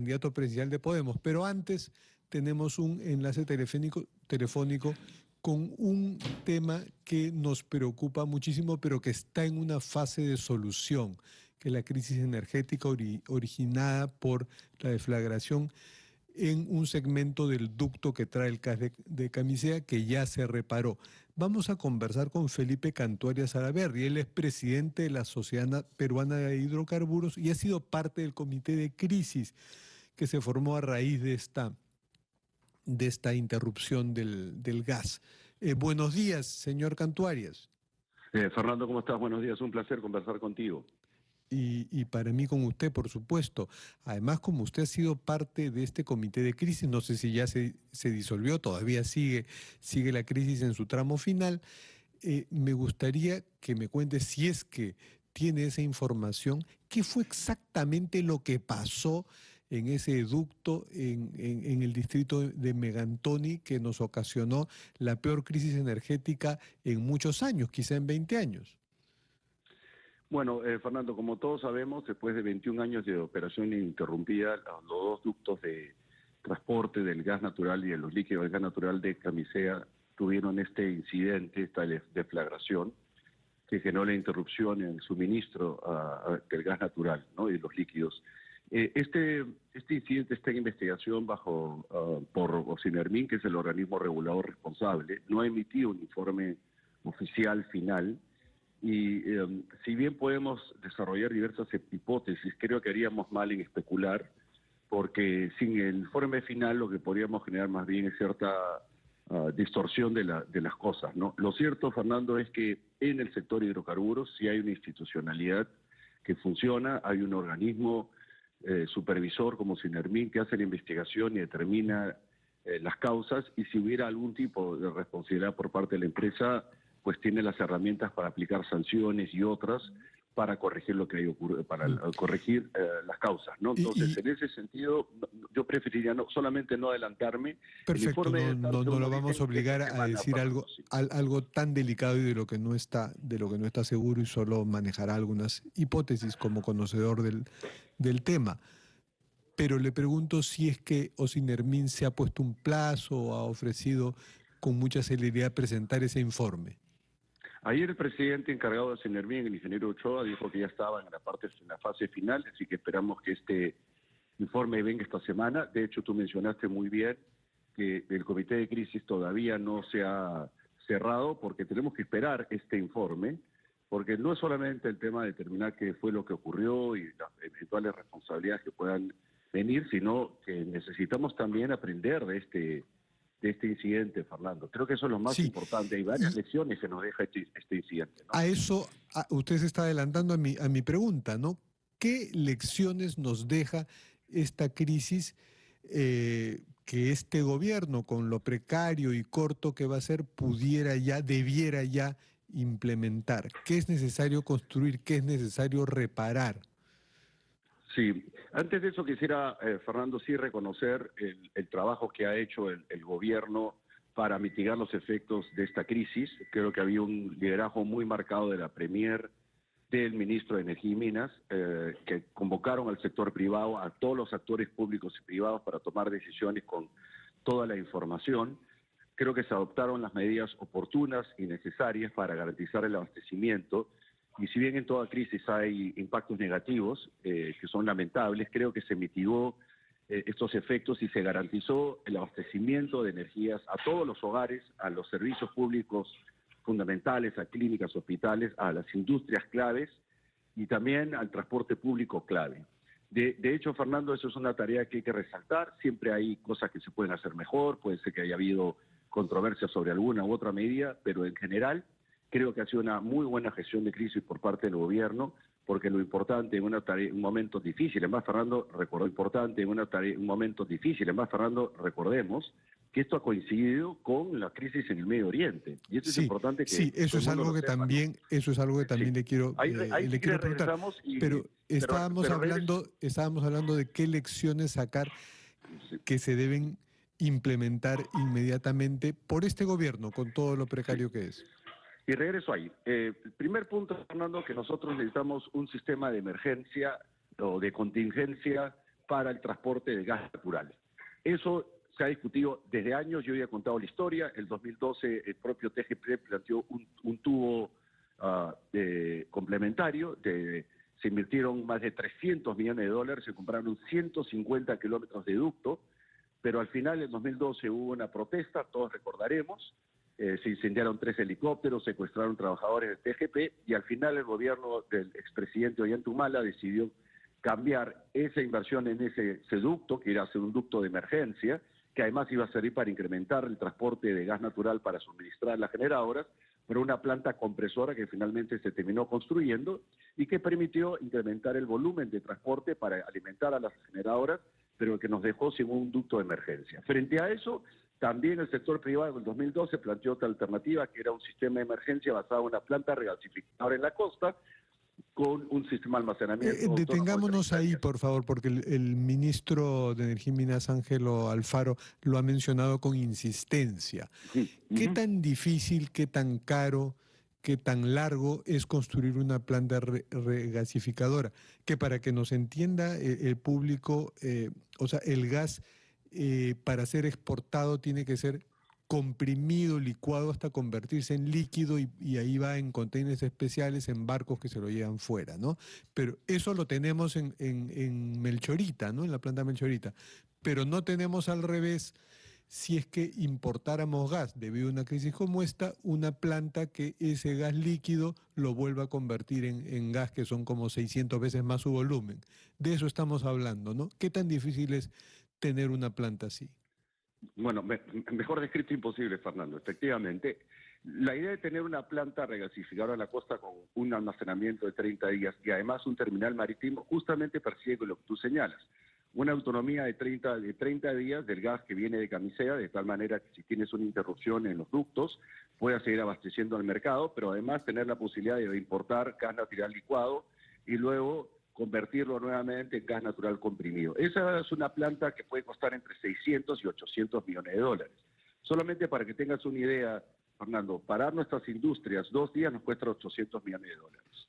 candidato presidencial de Podemos, pero antes tenemos un enlace telefónico con un tema que nos preocupa muchísimo, pero que está en una fase de solución, que es la crisis energética originada por la deflagración en un segmento del ducto que trae el gas de Camisea, que ya se reparó. Vamos a conversar con Felipe Cantuarias Salaverry. Él es presidente de la Sociedad Peruana de Hidrocarburos y ha sido parte del comité de crisis que se formó a raíz de esta interrupción del gas. Buenos días, señor Cantuarias. Fernando, ¿cómo estás? Buenos días, un placer conversar contigo. Y para mí con usted, por supuesto. Además, como usted ha sido parte de este comité de crisis, no sé si ya se disolvió, todavía sigue la crisis en su tramo final, me gustaría que me cuente, si es que tiene esa información, qué fue exactamente lo que pasó en ese ducto en el distrito de Megantoni que nos ocasionó la peor crisis energética en muchos años, quizá en 20 años. Bueno, Fernando, como todos sabemos, después de 21 años de operación ininterrumpida, los dos ductos de transporte del gas natural y de los líquidos del gas natural de Camisea tuvieron este incidente, esta deflagración, que generó la interrupción en el suministro del gas natural, ¿no?, y de los líquidos. Este incidente está en investigación por Ocinermin, que es el organismo regulador responsable. No ha emitido un informe oficial final. Y si bien podemos desarrollar diversas hipótesis, creo que haríamos mal en especular, porque sin el informe final lo que podríamos generar más bien es cierta distorsión de las cosas, ¿no? Lo cierto, Fernando, es que en el sector hidrocarburos sí hay una institucionalidad que funciona, hay un organismo supervisor como Ocinermin que hace la investigación y determina las causas, y si hubiera algún tipo de responsabilidad por parte de la empresa, pues tiene las herramientas para aplicar sanciones y otras para corregir lo que hay ocurrido, para corregir las causas, ¿no? Entonces, en ese sentido, yo preferiría solamente no adelantarme. Perfecto, no lo vamos a obligar a decir Fernando, sí. algo tan delicado y de lo que no está seguro, y solo manejará algunas hipótesis como conocedor del tema. Pero le pregunto si es que Ocinermin se ha puesto un plazo o ha ofrecido con mucha celeridad presentar ese informe. Ayer el presidente encargado de Ocinermin, el ingeniero Ochoa, dijo que ya estaba en la fase final, así que esperamos que este informe venga esta semana. De hecho, tú mencionaste muy bien que el comité de crisis todavía no se ha cerrado, porque tenemos que esperar este informe, porque no es solamente el tema de determinar qué fue lo que ocurrió y las eventuales responsabilidades que puedan venir, sino que necesitamos también aprender de este incidente, Fernando. Creo que eso es lo más importante. Hay varias lecciones que nos deja este incidente, ¿no? A eso usted se está adelantando a mi pregunta, ¿no? ¿Qué lecciones nos deja esta crisis que este gobierno, con lo precario y corto que va a ser, debiera ya implementar? ¿Qué es necesario construir? ¿Qué es necesario reparar? Sí, antes de eso quisiera, Fernando, sí reconocer el trabajo que ha hecho el gobierno para mitigar los efectos de esta crisis. Creo que había un liderazgo muy marcado de la Premier, del ministro de Energía y Minas, que convocaron al sector privado, a todos los actores públicos y privados para tomar decisiones con toda la información. Creo que se adoptaron las medidas oportunas y necesarias para garantizar el abastecimiento. Y si bien en toda crisis hay impactos negativos que son lamentables, creo que se mitigó estos efectos y se garantizó el abastecimiento de energías a todos los hogares, a los servicios públicos fundamentales, a clínicas, hospitales, a las industrias claves y también al transporte público clave. De hecho, Fernando, eso es una tarea que hay que resaltar. Siempre hay cosas que se pueden hacer mejor, puede ser que haya habido controversias sobre alguna u otra medida, pero en general creo que ha sido una muy buena gestión de crisis por parte del gobierno, porque lo importante en un momento difícil, además, Fernando, recordemos que esto ha coincidido con la crisis en el Medio Oriente. Y esto es importante que eso es algo que también, ¿no? Eso es algo que también le quiero preguntar. Pero estábamos hablando de qué lecciones sacar que se deben implementar inmediatamente por este gobierno, con todo lo precario que es. Y regreso ahí. El primer punto, Fernando, que nosotros necesitamos un sistema de emergencia o de contingencia para el transporte de gas natural. Eso se ha discutido desde años, yo ya he contado la historia. En 2012 el propio TGP planteó un tubo complementario, se invirtieron más de 300 millones de dólares, se compraron 150 kilómetros de ducto, pero al final en 2012 hubo una protesta, todos recordaremos, se incendiaron 3 helicópteros, secuestraron trabajadores del TGP y al final el gobierno del expresidente Ollanta decidió cambiar esa inversión en ese ducto, que iba a ser un ducto de emergencia, que además iba a servir para incrementar el transporte de gas natural para suministrar las generadoras, pero una planta compresora que finalmente se terminó construyendo y que permitió incrementar el volumen de transporte para alimentar a las generadoras, pero que nos dejó sin un ducto de emergencia. Frente a eso, también el sector privado en el 2012 planteó otra alternativa, que era un sistema de emergencia basado en una planta regasificadora en la costa, con un sistema de almacenamiento. Detengámonos ahí, por favor, porque el ministro de Energía y Minas, Ángelo Alfaro, lo ha mencionado con insistencia. ¿Qué tan difícil, qué tan caro, qué tan largo es construir una planta regasificadora? Que para que nos entienda el público, o sea, el gas para ser exportado tiene que ser comprimido, licuado hasta convertirse en líquido y ahí va en containers especiales, en barcos que se lo llevan fuera, ¿no? Pero eso lo tenemos en Melchorita, ¿no? En la planta Melchorita. Pero no tenemos al revés, si es que importáramos gas debido a una crisis como esta, una planta que ese gas líquido lo vuelva a convertir en gas que son como 600 veces más su volumen. De eso estamos hablando, ¿no? ¿Qué tan difícil es tener una planta así? Bueno, mejor descrito imposible, Fernando. Efectivamente, la idea de tener una planta regasificadora en la costa con un almacenamiento de 30 días y además un terminal marítimo justamente persigue lo que tú señalas. Una autonomía de 30 días del gas que viene de Camisea, de tal manera que si tienes una interrupción en los ductos, puedas seguir abasteciendo al mercado, pero además tener la posibilidad de importar gas natural licuado y luego convertirlo nuevamente en gas natural comprimido. Esa es una planta que puede costar entre 600 y 800 millones de dólares. Solamente para que tengas una idea, Fernando, parar nuestras industrias 2 días nos cuesta 800 millones de dólares.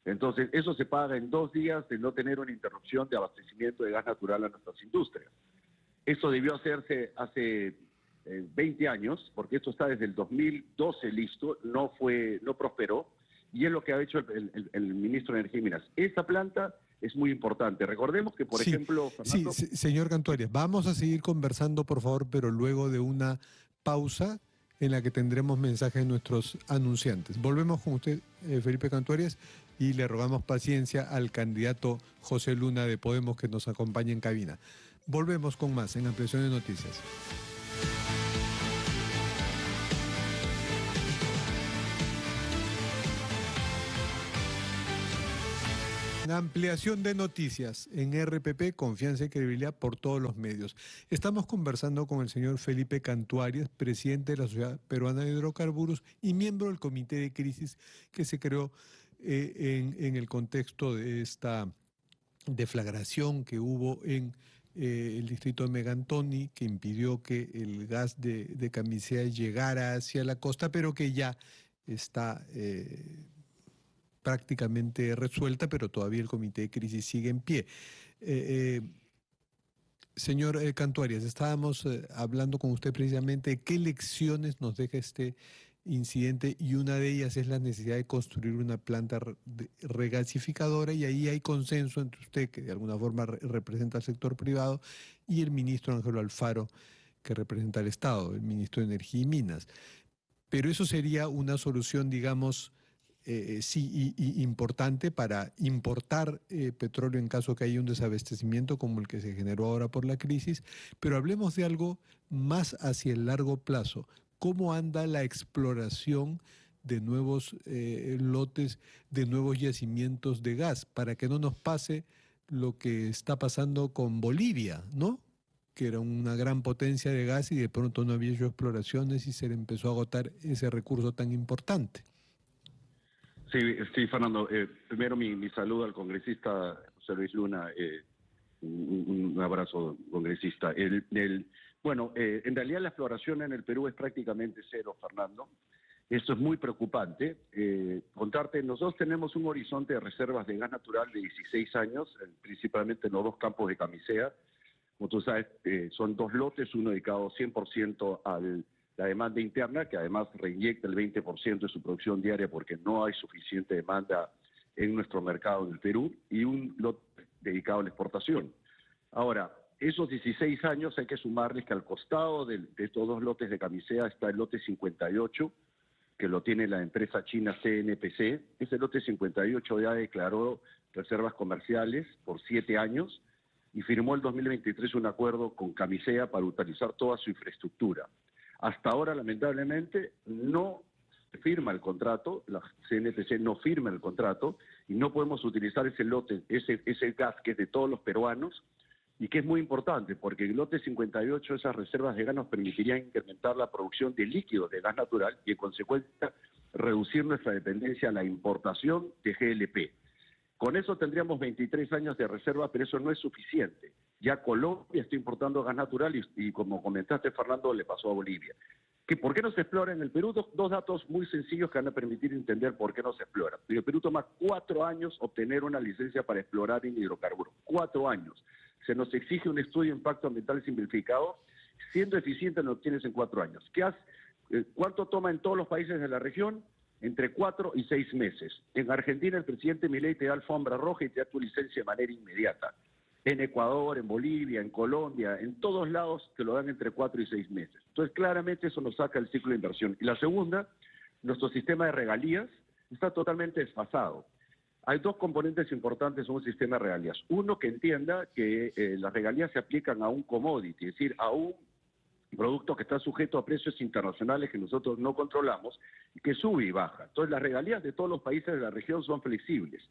Entonces, eso se paga en 2 días de no tener una interrupción de abastecimiento de gas natural a nuestras industrias. Eso debió hacerse hace 20 años, porque esto está desde el 2012 listo, no prosperó, y es lo que ha hecho el ministro de Energía y Minas. Esta planta es muy importante. Recordemos que, por ejemplo, Fernando... Sí, señor Cantuarias, vamos a seguir conversando, por favor, pero luego de una pausa en la que tendremos mensajes de nuestros anunciantes. Volvemos con usted, Felipe Cantuarias, y le rogamos paciencia al candidato José Luna de Podemos que nos acompañe en cabina. Volvemos con más en Ampliación de Noticias. Ampliación de noticias en RPP, confianza y credibilidad por todos los medios. Estamos conversando con el señor Felipe Cantuarias, presidente de la Sociedad Peruana de Hidrocarburos y miembro del comité de crisis que se creó en el contexto de esta deflagración que hubo en el distrito de Megantoni, que impidió que el gas de Camisea llegara hacia la costa, pero que ya está prácticamente resuelta, pero todavía el comité de crisis sigue en pie. Señor Cantuarias, estábamos hablando con usted precisamente de qué lecciones nos deja este incidente y una de ellas es la necesidad de construir una planta regasificadora y ahí hay consenso entre usted, que de alguna forma representa al sector privado, y el ministro Ángelo Alfaro, que representa al Estado, el ministro de Energía y Minas. Pero eso sería una solución, digamos, sí, importante para importar petróleo en caso que haya un desabastecimiento como el que se generó ahora por la crisis, pero hablemos de algo más hacia el largo plazo. ¿Cómo anda la exploración de nuevos lotes, de nuevos yacimientos de gas, para que no nos pase lo que está pasando con Bolivia, ¿no? Que era una gran potencia de gas y de pronto no había hecho exploraciones y se le empezó a agotar ese recurso tan importante? Sí, Fernando. Primero mi saludo al congresista José Luis Luna. Un abrazo, congresista. Bueno, en realidad la exploración en el Perú es prácticamente cero, Fernando. Esto es muy preocupante. Contarte, nosotros tenemos un horizonte de reservas de gas natural de 16 años, principalmente en los dos campos de Camisea. Como tú sabes, son dos lotes, uno dedicado 100% a la demanda interna, que además reinyecta el 20% de su producción diaria porque no hay suficiente demanda en nuestro mercado en el Perú, y un lote dedicado a la exportación. Ahora, esos 16 años hay que sumarles que al costado de estos dos lotes de Camisea está el lote 58, que lo tiene la empresa china CNPC. Ese lote 58 ya declaró reservas comerciales por 7 años y firmó el 2023 un acuerdo con Camisea para utilizar toda su infraestructura. Hasta ahora, lamentablemente, no se firma el contrato, la CNPC no firma el contrato y no podemos utilizar ese lote, ese gas que es de todos los peruanos y que es muy importante porque el lote 58, esas reservas de gas nos permitirían incrementar la producción de líquidos de gas natural y en consecuencia reducir nuestra dependencia a la importación de GLP. Con eso tendríamos 23 años de reserva, pero eso no es suficiente. Ya Colombia está importando gas natural y como comentaste, Fernando, le pasó a Bolivia. ¿Por qué no se explora en el Perú? Dos datos muy sencillos que van a permitir entender por qué no se explora. En el Perú toma 4 años obtener una licencia para explorar en hidrocarburos. 4 años. Se nos exige un estudio de impacto ambiental simplificado. Siendo eficiente lo obtienes en 4 años. ¿Cuánto toma en todos los países de la región? Entre 4 y 6 meses. En Argentina el presidente Milei te da alfombra roja y te da tu licencia de manera inmediata. En Ecuador, en Bolivia, en Colombia, en todos lados te lo dan entre 4 y 6 meses. Entonces claramente eso nos saca el ciclo de inversión. Y la segunda, nuestro sistema de regalías está totalmente desfasado. Hay dos componentes importantes en un sistema de regalías. Uno, que entienda que las regalías se aplican a un commodity, es decir, a un producto que está sujeto a precios internacionales que nosotros no controlamos y que sube y baja. Entonces las regalías de todos los países de la región son flexibles.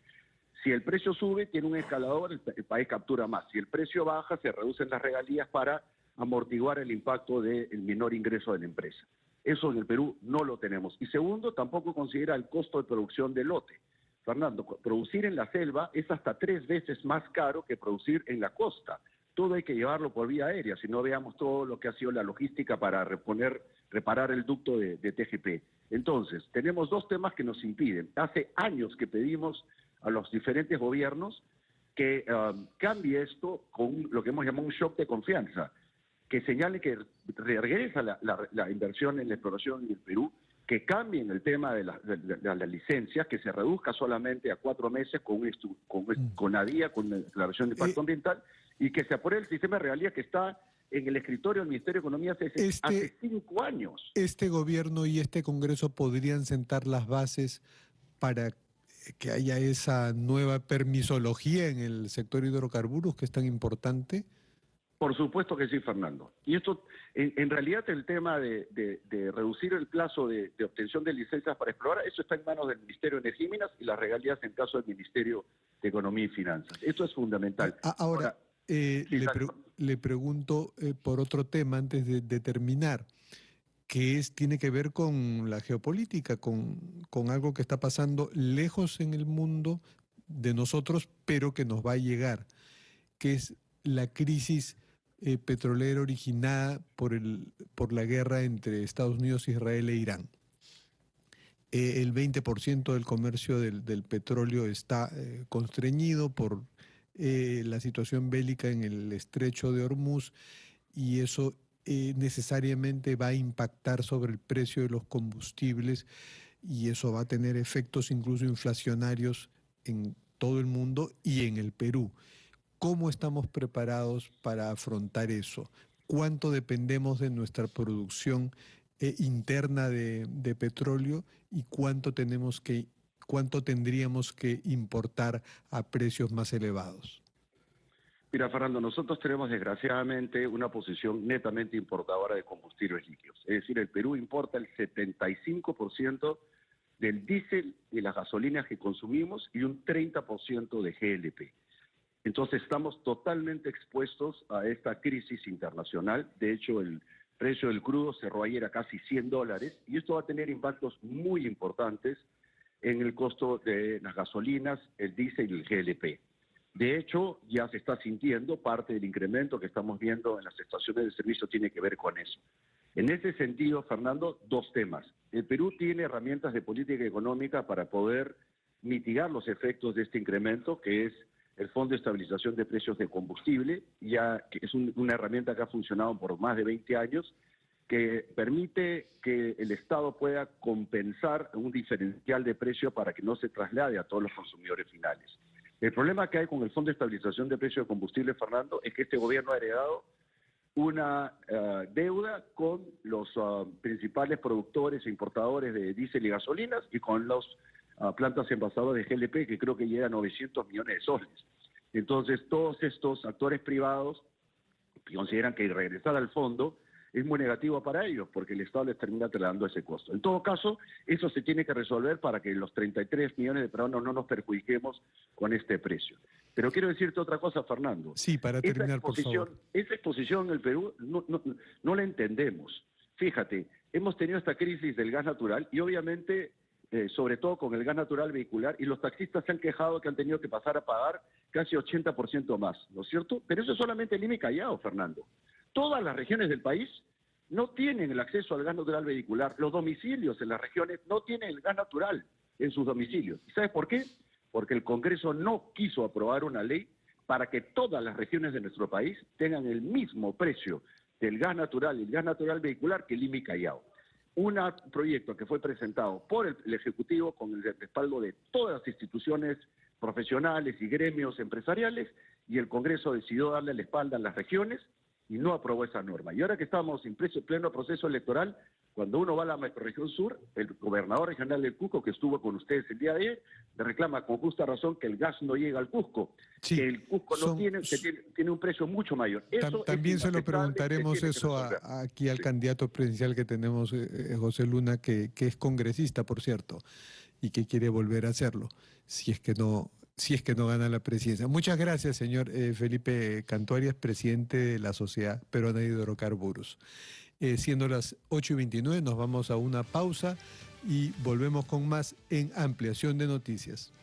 Si el precio sube, tiene un escalador, el país captura más. Si el precio baja, se reducen las regalías para amortiguar el impacto del menor ingreso de la empresa. Eso en el Perú no lo tenemos. Y segundo, tampoco considera el costo de producción del lote. Fernando, producir en la selva es hasta 3 veces más caro que producir en la costa. Todo hay que llevarlo por vía aérea, si no veamos todo lo que ha sido la logística para reparar el ducto de TGP. Entonces, tenemos dos temas que nos impiden. Hace años que pedimos a los diferentes gobiernos que cambie esto con lo que hemos llamado un shock de confianza, que señale que regresa la inversión en la exploración en el Perú, que cambien el tema de las licencias, que se reduzca solamente a 4 meses con ADIA, con la declaración de impacto ambiental, y que se apruebe el sistema de regalía que está en el escritorio del Ministerio de Economía hace 5 años. Este gobierno y este Congreso podrían sentar las bases para que haya esa nueva permisología en el sector hidrocarburos que es tan importante. Por supuesto que sí, Fernando. Y esto, en realidad, el tema de reducir el plazo de obtención de licencias para explorar, eso está en manos del Ministerio de Energía y Minas y las regalías en caso del Ministerio de Economía y Finanzas. Esto es fundamental. Ahora, le pregunto por otro tema antes de terminar, que tiene que ver con la geopolítica, con algo que está pasando lejos en el mundo de nosotros, pero que nos va a llegar, que es la crisis petrolera originada por la guerra entre Estados Unidos, Israel e Irán. El 20% del comercio del petróleo está constreñido por la situación bélica en el estrecho de Hormuz y eso necesariamente va a impactar sobre el precio de los combustibles y eso va a tener efectos incluso inflacionarios en todo el mundo y en el Perú. ¿Cómo estamos preparados para afrontar eso? ¿Cuánto dependemos de nuestra producción interna de petróleo y cuánto tendríamos que importar a precios más elevados? Mira, Fernando, nosotros tenemos desgraciadamente una posición netamente importadora de combustibles líquidos. Es decir, el Perú importa el 75% del diésel y las gasolinas que consumimos y un 30% de GLP. Entonces estamos totalmente expuestos a esta crisis internacional. De hecho, el precio del crudo cerró ayer a casi $100 y esto va a tener impactos muy importantes en el costo de las gasolinas, el diésel y el GLP. De hecho, ya se está sintiendo parte del incremento que estamos viendo en las estaciones de servicio tiene que ver con eso. En ese sentido, Fernando, dos temas. El Perú tiene herramientas de política económica para poder mitigar los efectos de este incremento, que es el Fondo de Estabilización de Precios de Combustible, ya que es una herramienta que ha funcionado por más de 20 años, que permite que el Estado pueda compensar un diferencial de precio para que no se traslade a todos los consumidores finales. El problema que hay con el Fondo de Estabilización de Precios de Combustible, Fernando, es que este gobierno ha heredado una deuda con los principales productores e importadores de diésel y gasolinas y con las plantas envasadoras de GLP, que creo que llega a 900 millones de soles. Entonces, todos estos actores privados consideran que regresar al fondo es muy negativo para ellos, porque el Estado les termina trasladando ese costo. En todo caso, eso se tiene que resolver para que los 33 millones de peruanos no nos perjudiquemos con este precio. Pero quiero decirte otra cosa, Fernando. Sí, para terminar, por favor. Esa exposición en el Perú no la entendemos. Fíjate, hemos tenido esta crisis del gas natural y obviamente, sobre todo con el gas natural vehicular, y los taxistas se han quejado que han tenido que pasar a pagar casi 80% más, ¿no es cierto? Pero eso es solamente Lima y Callao, Fernando. Todas las regiones del país no tienen el acceso al gas natural vehicular. Los domicilios en las regiones no tienen el gas natural en sus domicilios. ¿Y sabes por qué? Porque el Congreso no quiso aprobar una ley para que todas las regiones de nuestro país tengan el mismo precio del gas natural y el gas natural vehicular que Lima y Callao. Un proyecto que fue presentado por el Ejecutivo con el respaldo de todas las instituciones profesionales y gremios empresariales, y el Congreso decidió darle la espalda a las regiones y no aprobó esa norma. Y ahora que estamos en pleno proceso electoral, cuando uno va a la macrorregión sur, el gobernador regional del Cusco, que estuvo con ustedes el día de ayer, le reclama con justa razón que el gas no llega al Cusco, sí, que el Cusco tiene un precio mucho mayor. Eso también se lo preguntaremos eso aquí al candidato presidencial que tenemos, José Luna, que es congresista, por cierto, y que quiere volver a hacerlo, si es que no gana la presidencia. Muchas gracias, señor Felipe Cantuarias, presidente de la Sociedad Peruana de Hidrocarburos. Siendo las 8:29, nos vamos a una pausa y volvemos con más en Ampliación de Noticias.